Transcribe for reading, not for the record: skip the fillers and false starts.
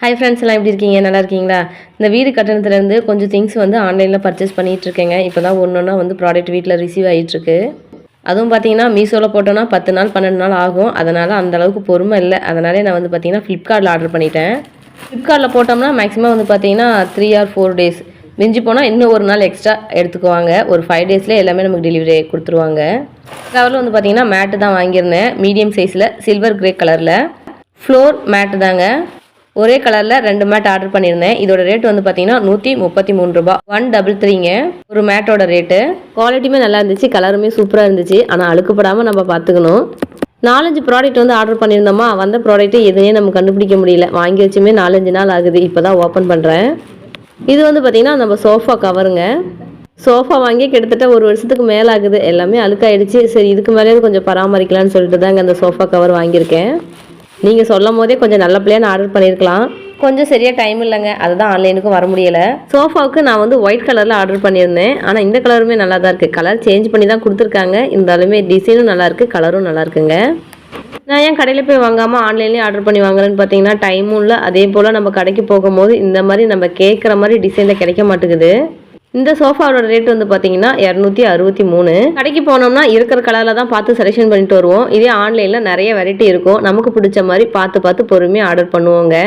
Hi friends எல்லாம் எப்படி இருக்கீங்க? நல்லா இருக்கீங்களா? இந்த வீடு கட்டணத்துலேருந்து கொஞ்சம் திங்ஸ் வந்து ஆன்லைனில் பர்ச்சேஸ் பண்ணிகிட்ருக்கேங்க. இப்போ தான் ஒன்று வந்து ப்ராடக்ட் வீட்டில் ரிசீவ் ஆகிட்டுருக்கு. அதுவும் பார்த்தீங்கன்னா மீஷோவில் போட்டோன்னா 10 நாள் 12 நாள் ஆகும். அதனால் அந்தளவுக்கு பொறுமை இல்லை. அதனாலே நான் வந்து பார்த்தீங்கன்னா ஃப்ளிப்கார்ட்டில் ஆர்டர் பண்ணிட்டேன். ஃப்ளிப்கார்ட்டில் போட்டோம்னா மேக்ஸிமம் வந்து பார்த்தீங்கன்னா 3 or 4 days மிஞ்சி போனால் இன்னும் ஒரு நாள் எக்ஸ்ட்ரா எடுத்துக்குவாங்க. ஒரு 5 daysலேயே எல்லாமே நமக்கு டெலிவரி கொடுத்துருவாங்க. கவரில் வந்து பார்த்தீங்கன்னா மேட்டு தான் வாங்கியிருந்தேன். மீடியம் சைஸில் சில்வர் கிரே கலரில் ஃப்ளோர் மேட்டு தாங்க. ஒரே கலரில் 2 மேட் ஆர்டர் பண்ணியிருந்தேன். இதோட ரேட் வந்து பார்த்தீங்கன்னா 133 ரூபா. 133ங்க ஒரு மேட்டோட ரேட்டு. குவாலிட்டியுமே நல்லா இருந்துச்சு, கலருமே சூப்பராக இருந்துச்சு. ஆனால் அழுக்குப்படாமல் நம்ம பார்த்துக்கணும். 4-5 ப்ராடக்ட் வந்து ஆர்டர் பண்ணியிருந்தோமா, வந்த ப்ராடக்ட்டு எதுவுமே நம்ம கண்டுபிடிக்க முடியல. வாங்கி வச்சுமே 4-5 நாள் ஆகுது. இப்போ தான் ஓப்பன் பண்ணுறேன். இது வந்து பார்த்தீங்கன்னா நம்ம சோஃபா கவருங்க. சோஃபா வாங்கி கிட்டத்தட்ட 1 வருஷத்துக்கு மேலே ஆகுது. எல்லாமே அழுக்காயிடுச்சு. சரி, இதுக்கு மேலே கொஞ்சம் பராமரிக்கலான்னு சொல்லிட்டு தாங்க அந்த சோஃபா கவர் வாங்கியிருக்கேன். நீங்கள் சொல்லும் போதே கொஞ்சம் நல்ல பிள்ளையான ஆர்டர் பண்ணியிருக்கலாம். கொஞ்சம் சரியாக டைம் இல்லைங்க, அதுதான் ஆன்லைனுக்கும் வர முடியலை. சோஃபாவுக்கு நான் வந்து ஒயிட் கலரில் ஆர்டர் பண்ணியிருந்தேன். ஆனால் இந்த கலருமே நல்லா தான் இருக்குது. கலர் சேஞ்ச் பண்ணி தான் கொடுத்துருக்காங்க. இருந்தாலுமே டிசைனும் நல்லாயிருக்கு, கலரும் நல்லா இருக்குங்க. நான் ஏன் கடையில் போய் வாங்காமல் ஆன்லைன்லேயே ஆர்டர் பண்ணி வாங்குறேன்னு பார்த்தீங்கன்னா டைமும் இல்லை. அதே போல் நம்ம கடைக்கு போகும்போது இந்த மாதிரி நம்ம கேட்குற மாதிரி டிசைனில் கிடைக்க மாட்டேங்குது. இந்த சோஃபாவோட ரேட் வந்து பார்த்தீங்கன்னா 263. கடைக்கு போனோம்னா இருக்கிற கலரில் தான் பார்த்து செலெக்ஷன் பண்ணிட்டு வருவோம். இதே ஆன்லைனில் நிறைய வெரைட்டி இருக்கும். நமக்கு பிடிச்ச மாதிரி பார்த்து பொறுமையாக ஆர்டர் பண்ணுவோங்க.